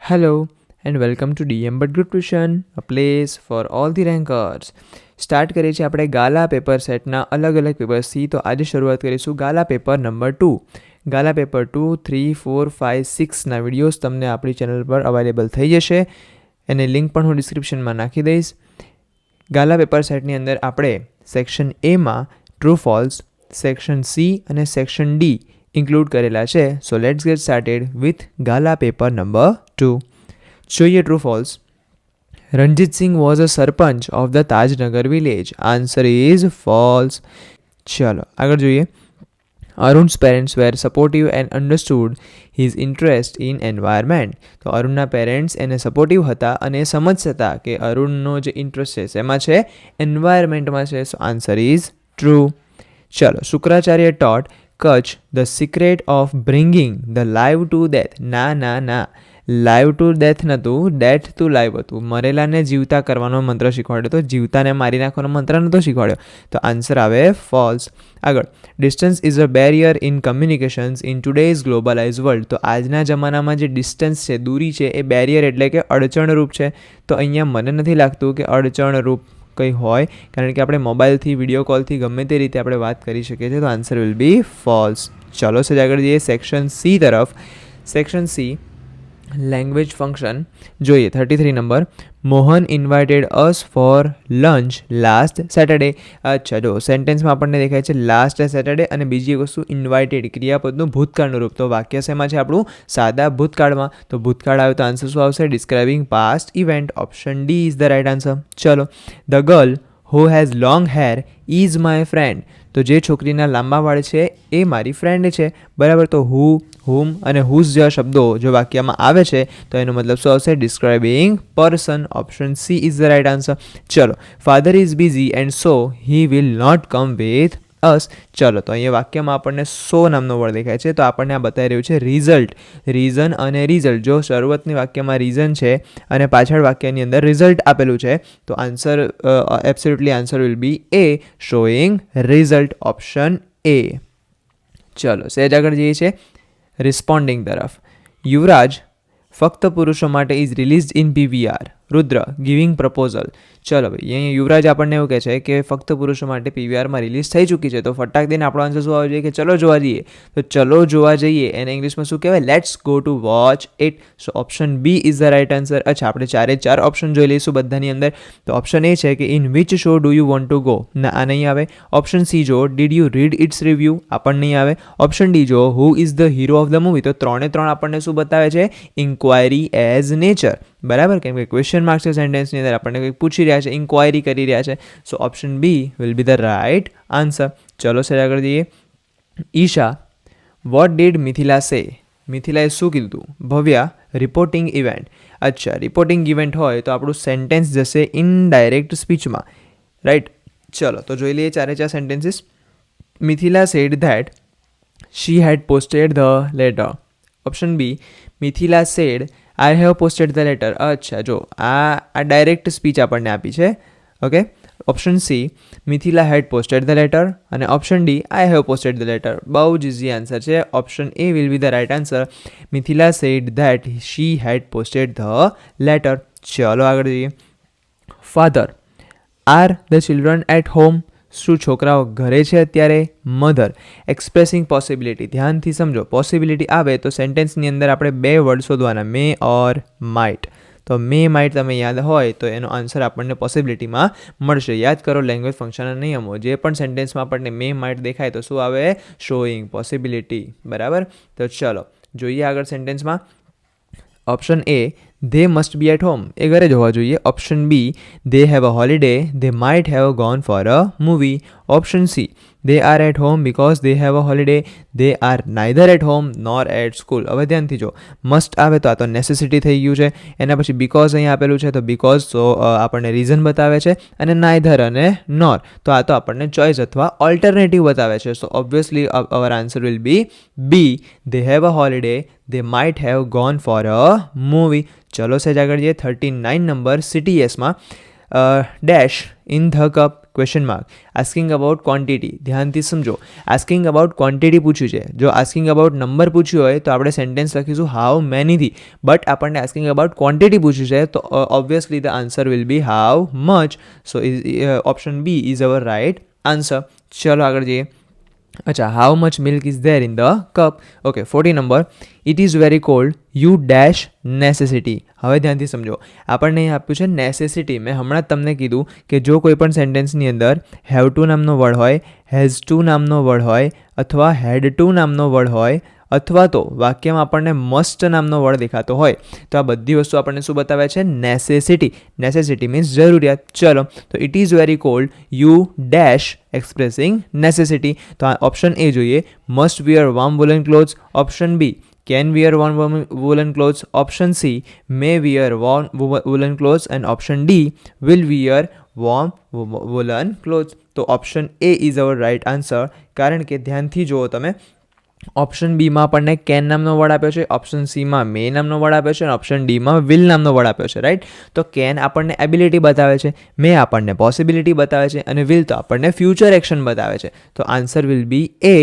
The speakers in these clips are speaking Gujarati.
Hello and welcome to DM But Group Tuition, a place for all the rankers. Start કરીએ છીએ આપણે ગાલા પેપર સેટના અલગ અલગ પેપર્સથી. તો આજે શરૂઆત કરીશું ગાલા પેપર નંબર 2. ગાલા પેપર 2, 3, 4, 5, 6ના વિડીયોઝ તમને આપણી ચેનલ પર અવેલેબલ થઈ જશે. એની લિંક પણ હું ડિસ્ક્રિપ્શનમાં નાખી દઈશ. ગાલા પેપર સેટની અંદર આપણે સેક્શન એમાં ટ્રુ ફોલ્સ, સેક્શન સી અને સેક્શન ડી ઇન્ક્લુડ કરેલા છે. So let's gate started with Gala paper number 2. જોઈએ true false. Ranjit Singh was a sarpanch of the Tajnagar village. Answer is false. ચલો આગળ જોઈએ. Arun's parents were supportive and understood his interest in environment. તો અરુણના પેરેન્ટ્સ એને સપોર્ટિવ હતા અને એ સમજતા કે અરુણનો જે ઇન્ટરેસ્ટ છે એમાં છે એન્વાયરમેન્ટમાં છે. સો આન્સર ઇઝ ટ્રુ. ચલો Shukracharya taught Kutch the secret of bringing the live to death. ના લાઈવ ટુ ડેથ નહોતું, ડેથ ટુ લાઈવ હતું. મરેલાને જીવતા કરવાનો મંત્ર શીખવાડ્યો, તો જીવતાને મારી નાખવાનો મંત્ર નહોતો શીખવાડ્યો. તો આન્સર આવે ફોલ્સ. આગળ, distance is a barrier in communications in today's globalise world. તો આજના જમાનામાં જે ડિસ્ટન્સ છે, દૂરી છે, એ બેરિયર એટલે કે અડચણરૂપ છે. તો અહીંયા મને નથી લાગતું કે અડચણરૂપ કંઈ હોય, કારણ કે આપણે મોબાઈલથી, વિડીયો કોલથી ગમે તે રીતે આપણે વાત કરી શકીએ છીએ. તો આન્સર વિલ બી ફોલ્સ. ચલો સર આગળ જઈએ સેક્શન સી તરફ. સેક્શન સી લેંગ્વેજ ફંક્શન જોઈએ. 33 number. Mohan invited us for lunch last Saturday. અચ્છા, જો સેન્ટેન્સમાં આપણને દેખાય છે લાસ્ટ સેટરડે, અને બીજી એક વસ્તુ ઇન્વાઇટેડ, ક્રિયાપદનું ભૂતકાળનું રૂપ. તો વાક્ય શેમાં છે આપણું? સાદા ભૂતકાળમાં. તો ભૂતકાળ આવ્યો તો આન્સર શું આવશે? Describing past event. Option D is the right answer. ચલો. The girl who has long hair is my friend. તો જે છોકરીના લાંબા વાળ છે એ મારી ફ્રેન્ડ છે, બરાબર. તો હુ, હુમ અને હુઝ જેવા શબ્દો જો વાક્યમાં આવે છે તો એનો મતલબ શું આવશે? Describing person. Option C is the right answer. ચલો. Father is busy and so he will not come with us. ચલો, તો અહીંયા વાક્યમાં આપણને સો નામનો વર્ડ દેખાય છે, તો આપણને આ બતાવી રહ્યું છે રિઝલ્ટ, રીઝન અને રિઝલ્ટ. જો શરૂઆતની વાક્યમાં રીઝન છે અને પાછળ વાક્યની અંદર રિઝલ્ટ આપેલું છે, તો answer absolutely answer will be A, showing result. Option A. ચલો સહેજ આગળ જઈએ છીએ રિસ્પોન્ડિંગ તરફ. યુવરાજ ફક્ત પુરુષો માટે is released in PVR. Rudra giving proposal. ચલો ભાઈ, અહીંયા યુવરાજ આપણને એવું કહે છે કે ફક્ત પુરુષો માટે પીવીઆરમાં રિલીઝ થઈ ચૂકી છે. તો ફટાક દઈને આપણો આન્સર શું આવવો જોઈએ? કે ચલો જોવા જઈએ. તો ચલો જોવા જઈએ એને ઇંગ્લિશમાં શું કહેવાય? Let's go to watch it. So option B is the right answer. અચ્છા, આપણે ચારે ચાર ઓપ્શન જોઈ લઈશું બધાની અંદર. તો ઓપ્શન એ છે કે in which show do you want to go. ના, આ નહીં આવે. ઓપ્શન સી જો did you read its review. આ પણ નહીં આવે. ઓપ્શન ડી જો who is the hero of the movie. તો ત્રણે ત્રણ આપણને શું બતાવે છે? ઇન્ક્વાયરી એઝ નેચર, બરાબર. કેમ કે ક્વેશ્ચન માર્ક છે સેન્ટેન્સની અંદર, આપણને કંઈક પૂછી રહ્યા છે, ઇન્ક્વાયરી કરી રહ્યા છે. So option B will be the right answer. ચલો સર આગળ જઈએ. ઈશા વોટ ડીડ મિથિલા સે. મિથિલાએ શું કીધું? Bhavya reporting event. અચ્છા, રિપોર્ટિંગ ઇવેન્ટ હોય તો આપણું સેન્ટેન્સ જશે ઇનડાયરેક્ટ સ્પીચમાં, રાઈટ. ચલો તો જોઈ લઈએ ચારે ચાર sentences. Mithila said that she had posted the letter. Option B Mithila said I have posted the letter. અચ્છા, જો આ ડાયરેક્ટ સ્પીચ આપણને આપી છે. Okay. Option C Mithila had posted the letter, અને option D I have posted the letter. બહુ જ ઇઝી આન્સર છે. Option A will be the right answer. Mithila said that she had posted the letter. ચલો આગળ જઈએ. Father R the children at home. શું છોકરાઓ ઘરે છે અત્યારે? Mother expressing possibility. ધ્યાનથી સમજો, પોસિબિલિટી આવે તો સેન્ટેન્સની અંદર આપણે બે વર્ડ શોધવાના, મે ઓર માઇટ. તો મે માઇટ તમે યાદ હોય તો એનો આન્સર આપણને પોસિબિલિટીમાં મળશે. યાદ કરો લેંગ્વેજ ફંક્શનના નિયમો. જે પણ સેન્ટેન્સમાં આપણને મે માઇટ દેખાય તો શું આવે? શોઈંગ પોસિબિલિટી, બરાબર. તો ચલો જોઈએ આગળ સેન્ટેન્સમાં. Option A they must be at home. એ ઘરે જ હોવા જોઈએ. Option B they have a holiday. They might have gone for a movie. Option C they are at home because they have a holiday. they are neither at home nor at school. હવે ધ્યાનથી જો, મસ્ટ આવે તો આ તો નેસેસિટી થઈ ગયું છે. એના પછી બીકોઝ અહીંયા આપેલું છે, તો બીકોઝ તો આપણને રીઝન બતાવે છે, અને નાઇધર અને નોર તો આ તો આપણને ચોઇસ અથવા ઓલ્ટરનેટિવ બતાવે છે. So obviously our answer will be B, they have a holiday, they might have gone for a movie. ચલો સહેજ આગળ જઈએ. 39 નંબર CTSમાં dash in the cup. Question mark. Asking about quantity, ધ્યાનથી સમજો. આસ્કિંગ અબાઉટ ક્વોન્ટિટી પૂછ્યું છે. જો આસ્કિંગ અબાઉટ નંબર પૂછ્યું હોય તો આપણે સેન્ટેન્સ લખીશું હાઉ મેનીથી. બટ આપણને આસ્કિંગ અબાઉટ ક્વોન્ટિટી પૂછ્યું છે તો obviously the answer will be how much. So option B is our right answer. ચલો આગળ જઈએ. અચ્છા, how much milk is there in the cup. Okay, 40 number. It is very cold you dash necessity. હવે ધ્યાનથી સમજો. આપણને અહીં આપ્યું છે નેસેસિટી. મેં હમણાં જ તમને કીધું કે જો કોઈ પણ સેન્ટેન્સની અંદર હેવ ટુ નામનો વર્ડ હોય, હેઝ ટુ નામનો વર્ડ હોય અથવા હેડ ટુ નામનો વર્ડ હોય અથવા તો વાક્યમાં આપણને મસ્ટ નામનો વર્ડ દેખાતો હોય તો આ બધી વસ્તુ આપણને શું બતાવે છે? નેસેસિટી. નેસેસિટી મીન્સ જરૂરિયાત. ચલો, તો it is very cold you dash expressing necessity. તો આ ઓપ્શન એ જોઈએ. Must wear warm woollen clothes. Option B can wear warm woolen clothes. Option C may wear warm woolen clothes. And option D will wear warm woolen clothes. તો option A is our right answer. કારણ કે ધ્યાનથી જુઓ તમે, ઓપ્શન બીમાં આપણને કેન નામનો વર્ડ આપ્યો છે, ઓપ્શન સીમાં મે નામનો વર્ડ આપ્યો છે અને ઓપ્શન ડીમાં વિલ નામનો વર્ડ આપ્યો છે. રાઈટ. તો કેન આપણને એબિલિટી બતાવે છે, મે આપણને પોસિબિલિટી બતાવે છે અને વિલ તો આપણને ફ્યુચર એક્શન બતાવે છે. તો answer will be A,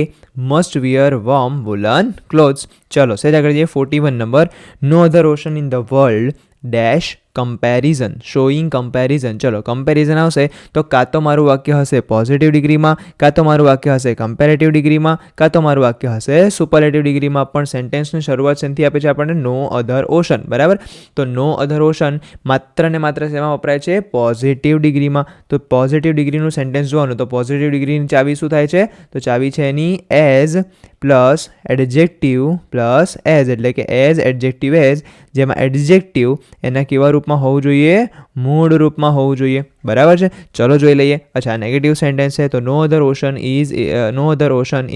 must wear warm woollen clothes. ચલો સેજ આગળ જઈએ. 41 નંબર. No other ocean in the world dash comparison, showing comparison. ચલો, કમ્પેરિઝન આવશે તો કાં તો મારું વાક્ય હશે પોઝિટિવ ડિગ્રીમાં, કાં તો મારું વાક્ય હશે કમ્પેરેટિવ ડિગ્રીમાં, કાં તો મારું વાક્ય હશે સુપરલેટિવ ડિગ્રીમાં. પણ સેન્ટેન્સની શરૂઆત શેનથી આપે છે આપણને? નો અધર ઓશન. બરાબર. તો નો અધર ઓશન માત્ર ને માત્ર શેમાં વપરાય છે? પોઝિટિવ ડિગ્રીમાં. તો પોઝિટિવ ડિગ્રીનું સેન્ટેન્સ જોવાનું તો પોઝિટિવ ડિગ્રીની ચાવી શું થાય છે? તો ચાવી છે એની as plus adjective plus as, એટલે કે એઝ એડજેક્ટિવ એઝ, જેમાં એડજેક્ટિવ એના કેવા રૂપમાં હોવું જોઈએ? મૂળ રૂપમાં હોવું જોઈએ. બરાબર છે. ચલો જોઈ લઈએ. અચ્છા, નેગેટિવ સેન્ટેન્સ છે તો no other ocean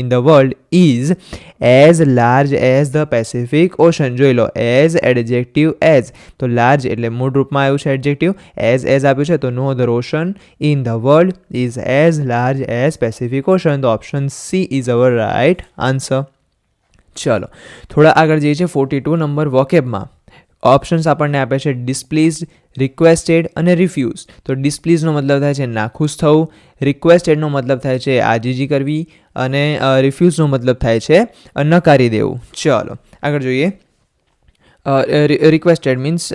in the world is as large as the Pacific ocean. જોઈ લો, એઝ એડજેક્ટિવ એઝ, તો લાર્જ એટલે મૂળ રૂપમાં આવ્યું છે એડજેક્ટિવ, એઝ આપ્યું છે તો no other ocean in the world is as large as Pacific ocean. તો option C is our right answer. ચલો થોડા આગળ જઈએ છીએ. 42 નંબર. વોકેબમાં ઓપ્શન્સ આપણને આપે છે ડિસ્પ્લીઝડ, રિક્વેસ્ટેડ અને રિફ્યુઝ. તો ડિસ્પ્લીઝનો મતલબ થાય છે નાખુશ થવું, રિક્વેસ્ટેડનો મતલબ થાય છે આજીજી કરવી અને રિફ્યુઝનો મતલબ થાય છે નકારી દેવું. ચલો આગળ જોઈએ. રિક્વેસ્ટેડ મીન્સ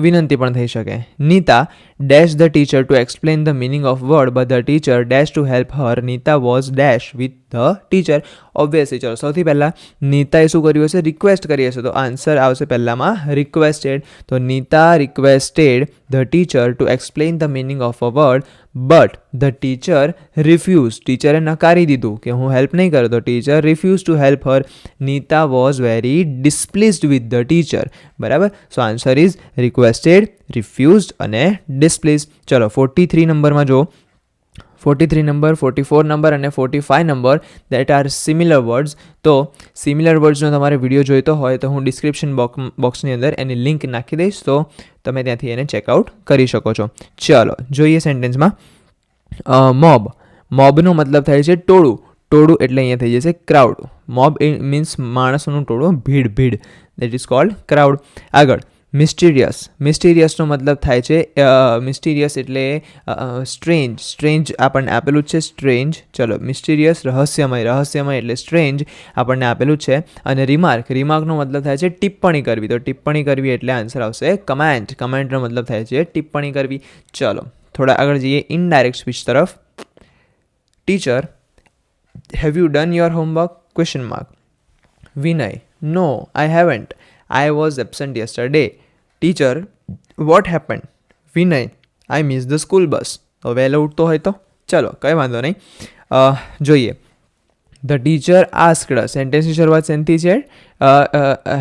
વિનંતી પણ થઈ શકે. Nita dash the teacher to explain the meaning of word but the teacher dash to help her. Nita was dash with the teacher. Obviously. ચલો સૌથી પહેલાં નીતાએ શું કર્યું હશે? રિક્વેસ્ટ કરી હશે. તો આન્સર આવશે પહેલાંમાં રિક્વેસ્ટેડ. તો Nita requested the teacher to explain the meaning of a word but the teacher refuse. ટીચરે નકારી દીધું કે હું હેલ્પ નહીં કરું. તો teacher refuse to help her. Nita was very displeased with the teacher. બરાબર. So answer is requested, refused અને ડિસ્પ્લીઝડ. ચલો 43 નંબરમાં જો. 43 નંબર, 44 નંબર અને 45 number that R similar words. તો સિમિલર વર્ડ્સનો તમારે વિડીયો જોઈતો હોય તો હું ડિસ્ક્રિપ્શન બોક્સની અંદર એની લિંક નાખી દઈશ, તો તમે ત્યાંથી એને ચેકઆઉટ કરી શકો છો. ચલો જોઈએ સેન્ટેન્સમાં. મોબ. મોબનો મતલબ થાય છે ટોળું. ટોળું એટલે અહીંયા થઈ જશે ક્રાઉડ. મોબ મીન્સ માણસોનું ટોળું, ભીડ. That is called crowd. આગળ મિસ્ટીરિયસ. મિસ્ટીરિયસનો મતલબ થાય છે મિસ્ટીરિયસ એટલે સ્ટ્રેન્જ આપણને આપેલું જ છે સ્ટ્રેન્જ. ચલો મિસ્ટીરિયસ રહસ્યમય એટલે સ્ટ્રેન્જ આપણને આપેલું જ છે. અને રિમાર્કનો મતલબ થાય છે ટિપ્પણી કરવી. તો ટિપ્પણી કરવી એટલે આન્સર આવશે કમેન્ટનો મતલબ થાય છે ટિપ્પણી કરવી. ચલો થોડા આગળ જઈએ ઇનડાયરેક્ટ સ્પીચ તરફ. Teacher have you done your homework? Question mark. Vinay no I haven't, I was absent yesterday. Teacher, what happened? Vinay, I missed the school bus. તો વહેલો ઉઠતો હોય તો ચલો કંઈ વાંધો નહીં. જોઈએ. The teacher asked. સેન્ટેન્સની શરૂઆત શેનથી છે?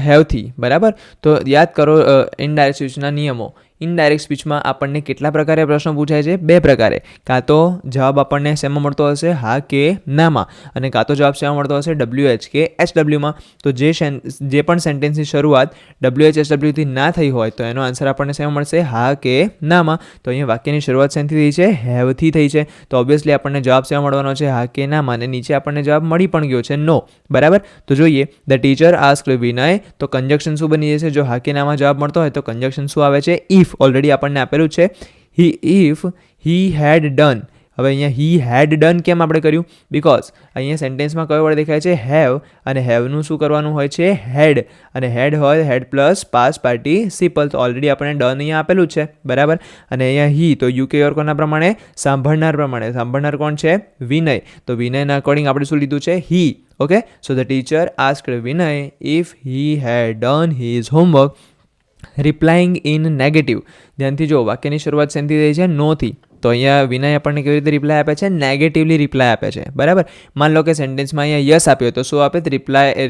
હેવથી. બરાબર. તો યાદ કરો ઇનડાયરેક્ટ સ્પીચના નિયમો. ઇનડાયરેક્ટ સ્પીચમાં આપણને કેટલા પ્રકારે પ્રશ્નો પૂછાય છે? 2 પ્રકારે. કાં તો જવાબ આપણને શેમાં મળતો હશે? હા કે નામાં. અને કાં તો જવાબ શેમાં મળતો હશે? WH કે HWમાં. તો જે પણ સેન્ટેન્સની શરૂઆત WH HWથી ના થઈ હોય તો એનો આન્સર આપણને શેમાં મળશે? હા કે નામાં. તો અહીંયા વાક્યની શરૂઆત શેનથી થઈ છે? હેવથી થઈ છે. તો ઓબ્વિયસલી આપણને જવાબ શેમાં મળવાનો છે? હા કે નામાં. અને નીચે આપણને જવાબ મળી પણ ગયો છે નો. બરાબર. તો જોઈએ. ધ ટીચર આસ્ક્ડ વિનય. તો કંજક્શન શું બની જશે? જો હા કે નામાં જવાબ મળતો હોય તો કંજક્શન શું આવે છે? ઇફ. ઓલરેડી આપણને આપેલું છે ઇફ હી હેડ ડન. હવે અહીંયા હી હેડ ડન કેમ આપણે કર્યું? બીકોઝ અહીંયા સેન્ટેન્સમાં કયો વર્ડ દેખાય છે? હેવ, અને હેવનું શું કરવાનું હોય છે? હેડ, અને હેડ હોય હેડ પ્લસ પાસ પાર્ટિસિપલ. તો ઓલરેડી આપણે ડન અહીંયા આપેલું છે, બરાબર. અને અહીંયા હી તો યુ કે કોના પ્રમાણે? સાંભળનાર પ્રમાણે. સાંભળનાર કોણ છે? વિનય. તો વિનયના અકોર્ડિંગ આપણે શું લીધું છે? He. Okay, so the teacher asked Vinay if he had done his homework, replying in negative. ધ્યાનથી જો, વાક્યની શરૂઆત શેનથી થઈ છે? નોથી. તો અહીંયા વિનય આપણને કેવી રીતે રિપ્લાય આપે છે? નેગેટિવલી રિપ્લાય આપે છે, બરાબર. માન લો કે સેન્ટેન્સમાં અહીંયા યસ આપ્યો તો શું આપે?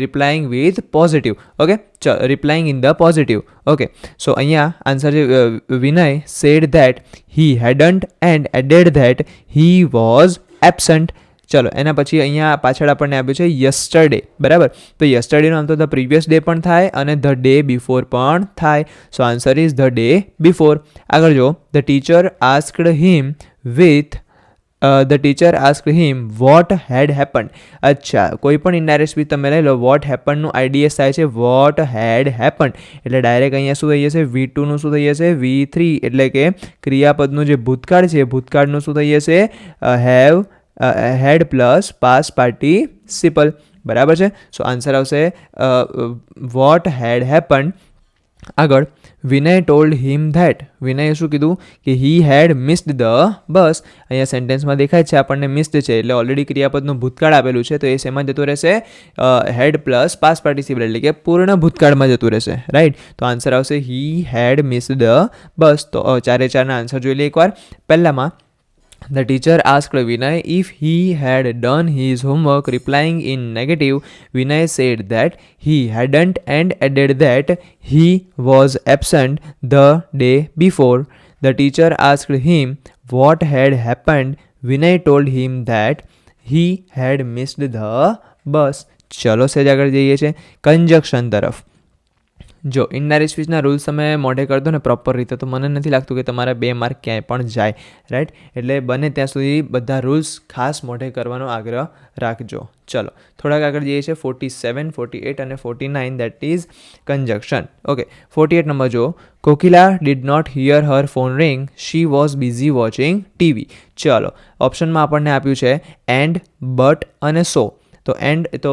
રિપ્લાઇંગ વિથ પોઝિટિવ. ઓકે, ચલો, replying in the positive. Okay, so અહીંયા આન્સર છે Vinay said that he hadn't and added that he was absent. ચલો, એના પછી અહીંયા પાછળ આપણને આપ્યું છે યસ્ટરડે, બરાબર. તો યસ્ટરડેનો આમ તો ધ પ્રીવિયસ ડે પણ થાય અને ધ ડે બિફોર પણ થાય. So answer is the day before. આગળ જો, the teacher asked him what had happened. અચ્છા, કોઈ પણ ઇનડાયરેક્ટ સ્પીચ તમે લઈ લો, વોટ હેપનનું આઈડીએસ થાય છે વોટ હેડ હેપન્ડ, એટલે ડાયરેક્ટ અહીંયા શું થઈ જશે? V2નું શું થઈ જશે? V3, એટલે કે ક્રિયાપદનું જે ભૂતકાળ છે, ભૂતકાળનું શું થઈ જશે? હેડ પ્લસ પાસ પાર્ટિસિપલ, બરાબર છે. સો આન્સર આવશે વોટ હેડ હેપન્ડ. આગળ, વિનય ટોલ્ડ હિમ ધેટ. વિનયે શું કીધું? કે હી હેડ મિસ્ડ ધ બસ. અહીંયા સેન્ટેન્સમાં દેખાય છે આપણને મિસ્ડ છે, એટલે ઓલરેડી ક્રિયાપદનું ભૂતકાળ આપેલું છે, તો એ શેમાં જતું રહેશે? હેડ પ્લસ પાસ પાર્ટિસિપલ, એટલે કે પૂર્ણ ભૂતકાળમાં જતું રહેશે, રાઈટ. તો આન્સર આવશે હી હેડ મિસ્ડ ધ બસ. તો 4 એ 4ના આન્સર જોઈ લઈએ એકવાર. પહેલામાં, the teacher asked Vinay if he had done his homework, replying in negative. Vinay said that he hadn't and added that he was absent the day before. The teacher asked him what had happened. Vinay told him that he had missed the bus. ચલો સેજ આગળ જઈએ છીએ કંજક્શન તરફ. જો ઇનડાયરેક્ટ સ્પીચના રૂલ્સ તમે મોઢે કરતો ને પ્રોપર રીતે, તો મને નથી લાગતું કે તમારા 2 માર્ક ક્યાંય પણ જાય, રાઈટ. એટલે બને ત્યાં સુધી બધા રૂલ્સ ખાસ મોઢે કરવાનો આગ્રહ રાખજો. ચલો થોડાક આગળ જઈએ છીએ. 47, 48 અને 49, that is conjunction. Okay, 48 number જો, Kokila did not hear her phone ring, she was busy watching TV. ચલો, ઓપ્શનમાં આપણને આપ્યું છે એન્ડ, બટ અને સો. તો એન્ડ તો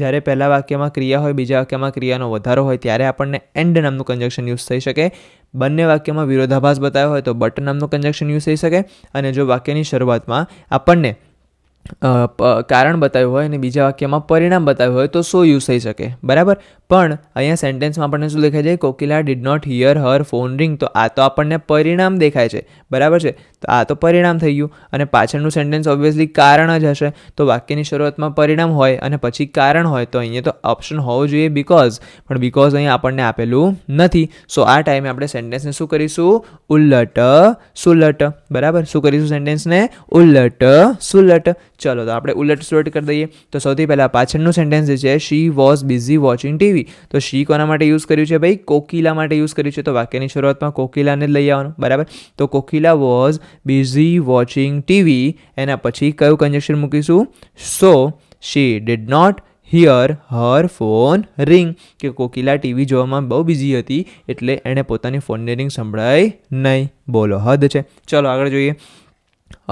જ્યારે પહેલા વાક્યમાં ક્રિયા હોય, બીજા વાક્યમાં ક્રિયાનો વધારો હોય, ત્યારે આપણને એન્ડ નામનું કંજક્શન યુઝ થઈ શકે. બંને વાક્યમાં વિરોધાભાસ બતાવ્યો હોય તો બટ નામનું કંજક્શન યુઝ થઈ શકે. અને જો વાક્યની શરૂઆતમાં આપણને કારણ બતાવ્યું હોય અને બીજા વાક્યમાં પરિણામ બતાવ્યું હોય તો સો યુઝ થઈ શકે, બરાબર. પણ અહીંયા સેન્ટેન્સમાં આપણને શું દેખાય છે? Kokila did not hear her phone ring. તો આ તો આપણને પરિણામ દેખાય છે, બરાબર છે. તો આ તો પરિણામ થઈ ગયું, અને પાછળનું સેન્ટેન્સ ઓબ્વિયસલી કારણ જ હશે. તો વાક્યની શરૂઆતમાં પરિણામ હોય અને પછી કારણ હોય તો અહીંયા તો ઓપ્શન હોવો જોઈએ બીકોઝ, પણ બીકોઝ અહીંયા આપણને આપેલું નથી. સો આ ટાઈમે આપણે સેન્ટેન્સને શું કરીશું? ઉલટ સુલટ, બરાબર. શું કરીશું સેન્ટેન્સને? ઉલટ સુલટ. ચલો, તો આપણે ઉલટ સુલટ કરી દઈએ. તો સૌથી પહેલાં પાછળનું સેન્ટેન્સ જે છે, she was busy watching TV. તો શી કોના માટે યુઝ કર્યું છે ભાઈ? કોકિલા માટે યુઝ કર્યું છે. તો વાક્યની શરૂઆતમાં કોકિલાને જ લઈ આવવાનું, બરાબર. તો Kokila was busy watching TV. એના પછી કયું કંજક્શન મૂકીશું? So she did not hear her phone ring, કે કોકિલા ટીવી જોવામાં બહુ બિઝી હતી એટલે એણે પોતાની ફોનની રિંગ સંભળાઈ નહીં. બોલો, હદ છે. ચલો આગળ જોઈએ.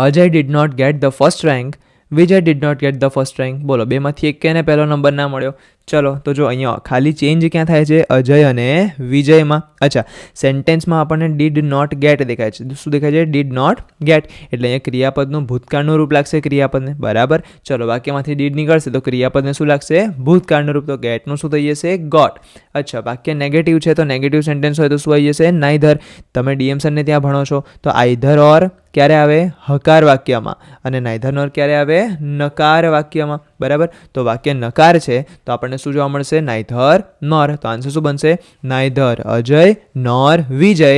Ajay did not get the first rank, Vijay did not get the first rank. બોલો, બેમાંથી એક કેને પહેલો નંબર ના મળ્યો? ચલો, તો જો અહીંયા ખાલી ચેન્જ ક્યાં થાય છે? અજય અને વિજયમાં. અચ્છા, સેન્ટેન્સમાં આપણને ડીડ નોટ ગેટ દેખાય છે. શું દેખાય છે? ડીડ નોટ ગેટ, એટલે અહીંયા ક્રિયાપદનું ભૂતકાળનું રૂપ લાગશે ક્રિયાપદને, બરાબર. ચલો, વાક્યમાંથી ડીડ નીકળશે તો ક્રિયાપદને શું લાગશે? ભૂતકાળનું રૂપ. તો ગેટનું શું થઈ જશે? ગોટ. અચ્છા, વાક્ય નેગેટિવ છે તો નેગેટિવ સેન્ટેન્સ હોય તો શું આવી જશે? નાઈધર. તમે ડીએમ સરને ત્યાં ભણો છો તો આઈધર ઓર ક્યારે આવે? હકાર વાક્યમાં. અને નાઈધર નોર ક્યારે આવે? નકાર વાક્યમાં, બરાબર. તો વાક્ય નકાર છે તો આપણને શું જોવા મળશે? Neither nor. તો આન્સર શું બનશે? Neither Ajay nor Vijay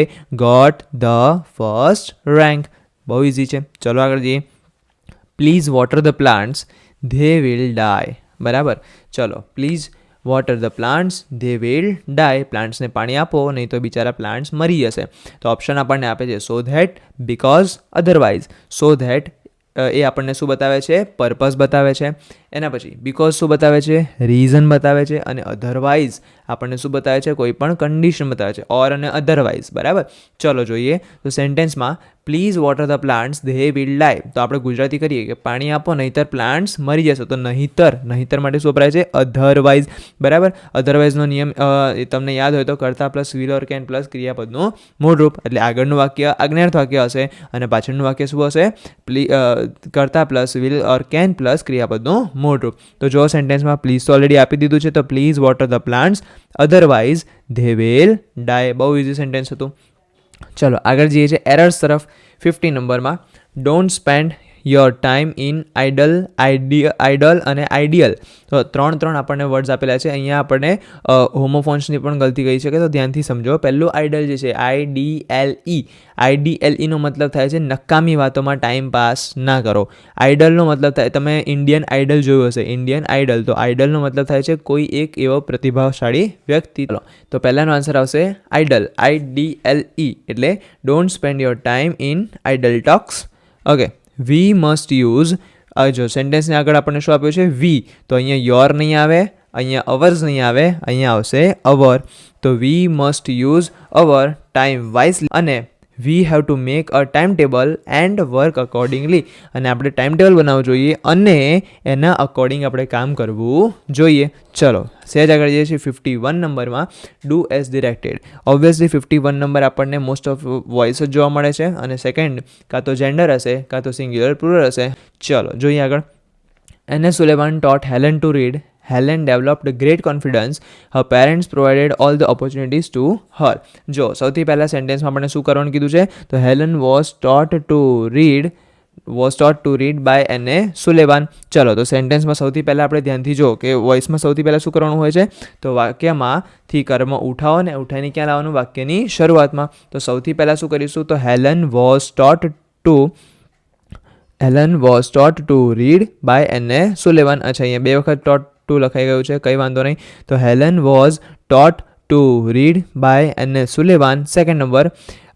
got the first rank. બહુ ઇઝી છે. ચલો આગળ જઈએ. Please water the plants, they will die. બરાબર. ચલો, please water the plants, they will die. પ્લાન્ટ્સને પાણી આપો, નહીં તો બિચારા પ્લાન્ટ્સ મરી જશે. તો ઓપ્શન આપણને આપે છે so that, because, otherwise. So that એ આપણને શું બતાવે છે? પર્પઝ બતાવે છે. એના પછી બીકોઝ શું બતાવે છે, રીઝન બતાવે છે, અને અધરવાઇઝ આપણને શું બતાવે છે, કોઈ પણ કન્ડિશન બતાવે છે, ઓર અને અધરવાઇઝ. બરાબર, ચલો જોઈએ. તો સેન્ટેન્સમાં please water the plants they will die, તો આપણે ગુજરાતી કરીએ કે પાણી આપો નહીંતર પ્લાન્ટ્સ મરી જશે. તો નહીંતર માટે શું વપરાય છે, અધરવાઇઝ. બરાબર, અધરવાઇઝનો નિયમ તમને યાદ હોય તો કરતા plus will or can plus ક્રિયાપદનું મૂળરૂપ, એટલે આગળનું વાક્ય આજ્ઞાર્થ વાક્ય હશે અને પાછળનું વાક્ય શું હશે, કરતા plus will or can plus ક્રિયાપદનું મૂળરૂપ. તો જો સેન્ટેન્સમાં પ્લીઝ તો ઓલરેડી આપી દીધું છે, તો please water the plants otherwise they will die. બહુ ઇઝી સેન્ટેન્સ હતું. ચલો આગળ જઈએ છીએ એરર્સ તરફ. 50 નંબરમાં don't spend your time in idle અને આઈડિયલ. તો ત્રણ આપણને વર્ડ્સ આપેલા છે. અહીંયા આપણને હોમોફોન્સની પણ ગલતી કહી શકે, તો ધ્યાનથી સમજો. પહેલું આઇડલ જે છે આઈડીએલઈનો મતલબ થાય છે નકામી વાતોમાં ટાઈમ પાસ ના કરો. આઇડલનો મતલબ થાય, તમે ઇન્ડિયન આઇડલ જોયું હશે, ઇન્ડિયન આઇડલ, તો આઇડલનો મતલબ થાય છે કોઈ એક એવો પ્રતિભાશાળી વ્યક્તિ. તો પહેલાનો આન્સર આવશે આઇડલ, IDLE, એટલે don't spend your time in idle talks. Okay, we must use, જો સેન્ટેન્સને આગળ આપણને શું આપ્યું છે, વી, તો અહીંયા યોર નહીં આવે, અહીંયા અવર્સ નહીં આવે, અહીંયા આવશે અવર. તો we must use our time wisely, અને we have to make a time table and work accordingly, અને આપણે ટાઈમ ટેબલ બનાવવું જોઈએ અને એના અકોર્ડિંગ આપણે કામ કરવું જોઈએ. ચલો સહેજ આગળ જઈએ છીએ 51 નંબરમાં, do as directed. Obviously 51 number આપણને મોસ્ટ ઓફ વોઇસ જ જોવા મળે છે, અને સેકન્ડ કાં તો જેન્ડર હશે કાં તો સિંગ્યુલર પ્લુરલ હશે. ચલો જોઈએ આગળ. N.S. Sullivan taught Helen to read. Helen developed great confidence. Her parents provided all the opportunities to her. જો સૌથી પહેલા સેન્ટેન્સમાં આપણે શું કરવાનું કીધું છે, તો Helen was taught to read by N.S. Sullivan. ચલો તો સેન્ટેન્સમાં સૌથી પહેલાં આપણે ધ્યાનથી જો કે વોઇસમાં સૌથી પહેલાં શું કરવાનું હોય છે, તો વાક્યમાંથી કર્મ ઉઠાવો ને ઉઠાઈને ક્યાં લાવવાનું, વાક્યની શરૂઆતમાં. તો સૌથી પહેલાં શું કરીશું, તો Helen was taught to read by N.S. Sullivan. અચ્છા, અહીંયા 2 વખત taught to લખાઈ ગયું છે, કંઈ વાંધો નહીં. તો Helen was taught to read by N.S. Sullivan. Second number,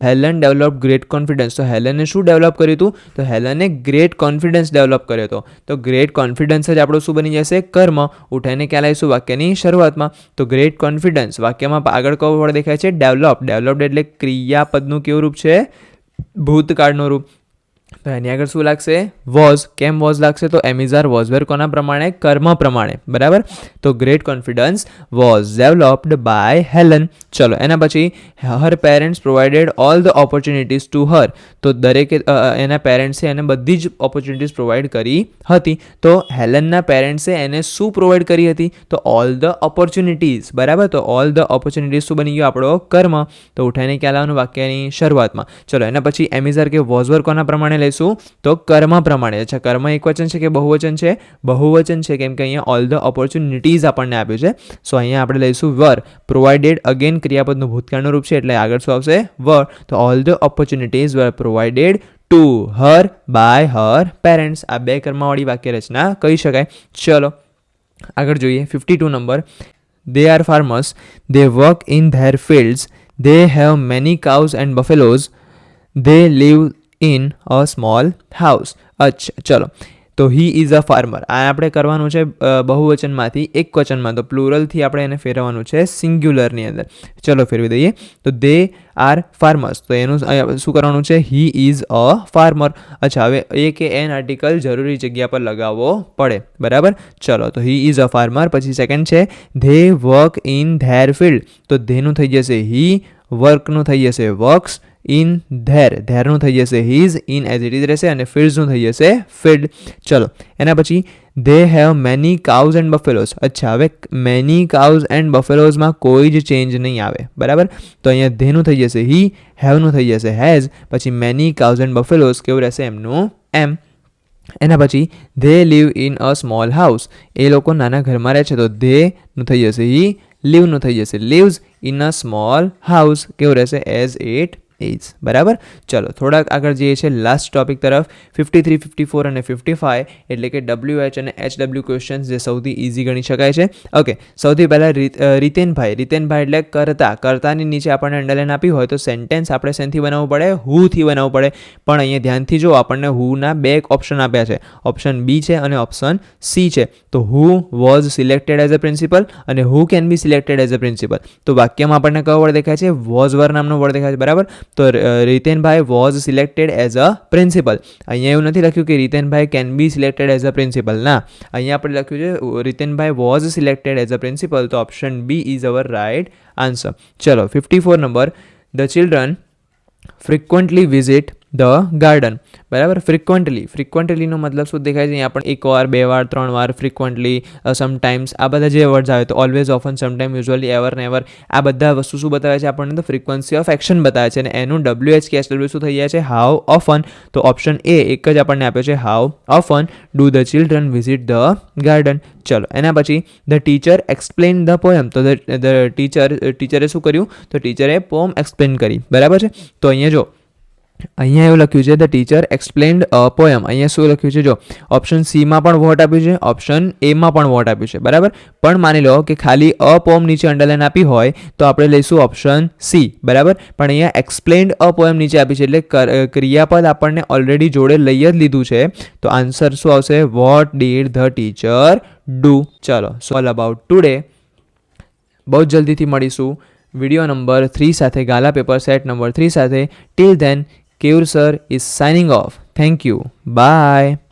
Helen develop great confidence. તો હેલને શું ડેવલપ કર્યું હતું, તો હેલને ગ્રેટ કોન્ફિડન્સ ડેવલપ કર્યો હતો. તો ગ્રેટ કોન્ફિડન્સ જ આપણું શું બની જશે, કર્મ. ઉઠાઈને ક્યાં લાવીશું, વાક્યની શરૂઆતમાં. તો ગ્રેટ કોન્ફિડન્સ, વાક્યમાં આગળ કયો વર્ડ દેખાય છે, ડેવલપ્ડ એટલે ક્રિયાપદનું કેવું રૂપ છે, ભૂતકાળનું રૂપ. તો એની આગળ શું લાગશે, વોઝ. કેમ વોઝ લાગશે, તો એમિઝાર વોઝ વેર કોના પ્રમાણે, કર્મ પ્રમાણે. બરાબર, તો great confidence was developed by Helen. ચલો એના પછી her parents provided all the opportunities to her. તો દરેકે એના પેરેન્ટ્સે એને બધી જ ઓપોર્ચ્યુનિટીઝ પ્રોવાઈડ કરી હતી. તો હેલનના પેરેન્ટ્સે એને શું પ્રોવાઈડ કરી હતી, તો ઓલ ધ ઓપોર્ચ્યુનિટીઝ. બરાબર, તો ઓલ ધ ઓપોર્ચ્યુનિટીઝ શું બની ગયો, આપણો કર્મ. તો ઉઠાઈને ક્યાં લાવવાનું, વાક્યની શરૂઆતમાં. ચલો એના પછી એમિઝાર કે વોઝ વેર કોના પ્રમાણે લઈશું, તો કર્મ પ્રમાણે. અચ્છા, કર્મ એકવચન છે કે બહુવચન છે, બહુવચન છે, કેમ કે અહીંયા ઓલ ધ ઓપોર્ચ્યુનિટીઝ આપણને આપ્યું છે. સો અહીંયા આપણે લઈશું વર. પ્રોવાઇડેડ અગેન ક્રિયાપદનું ભૂતકાળનું રૂપ છે, એટલે આગળ શું આવશે, વર. તો all the opportunities were provided to her by her parents. આ 2 કર્મવાળી વાક્ય રચના કહી શકાય. ચલો આગળ જોઈએ 52 number. They are farmers. They work in their fields. They have many cows and buffaloes. They live in a small house. અચ્છા, ચલો તો હી ઇઝ અ ફાર્મર. આ આપણે કરવાનું છે બહુવચનમાંથી એકવચનમાં, તો પ્લુરલથી આપણે એને ફેરવવાનું છે સિંગ્યુલરની અંદર. ચલો ફેરવી દઈએ. તો દે આર ફાર્મર્સ, તો એનું શું કરવાનું છે, હી ઇઝ અ ફાર્મર. અચ્છા, હવે એ કે એન આર્ટિકલ જરૂરી જગ્યા પર લગાવવો પડે. બરાબર, ચલો તો હી ઇઝ અ ફાર્મર. પછી સેકન્ડ છે they work in there field. તો ધેનું થઈ જશે હી, વર્કનું થઈ જશે વર્ક્સ, ઇન ધેરનું થઈ જશે his, in as it is રહેશે, અને ફિલ્ડ્સનું થઈ જશે ફિલ્ડ. ચલો એના પછી they have many cows and buffaloes. અચ્છા, હવે મેની કાઉઝ એન્ડ બફેલોઝમાં કોઈ જ ચેન્જ નહીં આવે. બરાબર, તો અહીંયા ધેનું થઈ જશે હી, હેવનું થઈ જશે હેઝ, પછી મેની કાઉઝ એન્ડ બફેલોઝ કેવું રહેશે, એમનું એમ. એના પછી they live in a small house. એ લોકો નાના ઘરમાં રહે છે, તો ધેનું થઈ જશે હી, લીવનું થઈ જશે leaves, in a small house કેવું રહેશે, એઝ ઇટ ઇઝ. બરાબર. ચલો થોડાક આગળ જઈએ છીએ લાસ્ટ ટોપિક તરફ. 53, 54 અને 55 એટલે કે WH અને HW ક્વેશ્ચન્સ જે સૌથી ઇઝી ગણી શકાય છે. ઓકે, સૌથી પહેલાં રીતેનભાઈ એટલે કર્તાની નીચે આપણને અંડરલાઈન આપી હોય તો સેન્ટેન્સ આપણે શેનથી બનાવવું પડે? હુથી બનાવવું પડે. પણ અહીંયા ધ્યાનથી જો, આપણને હુના બે ઓપ્શન આપ્યા છે, ઓપ્શન બી છે અને ઓપ્શન સી છે. તો who was selected as a principal અને who can be selected as a principal. તો વાક્યમાં આપણને કયો વર્ડ દેખાય છે? વોઝ વર નામનો વર્ડ દેખાય છે. બરાબર. તો Ritenbhai was selected as a principal. અહીંયા એવું નથી લખ્યું કે Ritenbhai can be selected as a principal. ના, અહીંયા આપણે લખ્યું છે Ritenbhai was selected as a principal. તો option B is our right answer. ચલો 54 number. The children frequently visit the garden. બરાબર. ફ્રિકવન્ટલીનો મતલબ શું દેખાય છે? અહીંયા પણ એક વાર, બે વાર, ત્રણ વાર, ફ્રિકવન્ટલી, સમટાઈમ્સ, આ બધા જે વર્ડ્સ આવે તો always, often, sometime, usually, ever, never, આ બધા વસ્તુ શું બતાવે છે આપણને? તો ફ્રિકવન્સી ઓફ એક્શન બતાવે છે. અને એનું WH કે SW શું થઈ જાય છે? How often. તો ઓપ્શન એ એક જ આપણને આપ્યો છે, how often do the children visit the garden. ચલો એના પછી the teacher explain the poem. તો ટીચરે શું કર્યું? તો ટીચરે પોએમ એક્સપ્લેન કરી. બરાબર છે. તો અહીંયા જો, અહીંયા એવું લખ્યું છે the teacher explained a poem. અહીંયા શું લખ્યું છે? જો, ઓપ્શન સીમાં પણ વોટ આપ્યું છે, ઓપ્શન એમાં પણ વોટ આપ્યું છે. બરાબર. પણ માની લો કે ખાલી અ પોએમ નીચે અંડરલાઈન આપી હોય તો આપણે લઈશું ઓપ્શન સી. બરાબર. પણ અહીંયા એક્સપ્લેન્ડ અ પોએમ નીચે આપી છે એટલે ક્રિયાપદ આપણને ઓલરેડી જોડે લઈ જ લીધું છે. તો આન્સર શું આવશે? What did the teacher do. ચલો, સો ઓલ અબાઉટ ટુડે. બહુ જ જલ્દીથી મળીશું વિડીયો નંબર 3 સાથે, ગાલા પેપર સેટ નંબર 3 સાથે. Till then, Keyur sir is signing off. Thank you. Bye.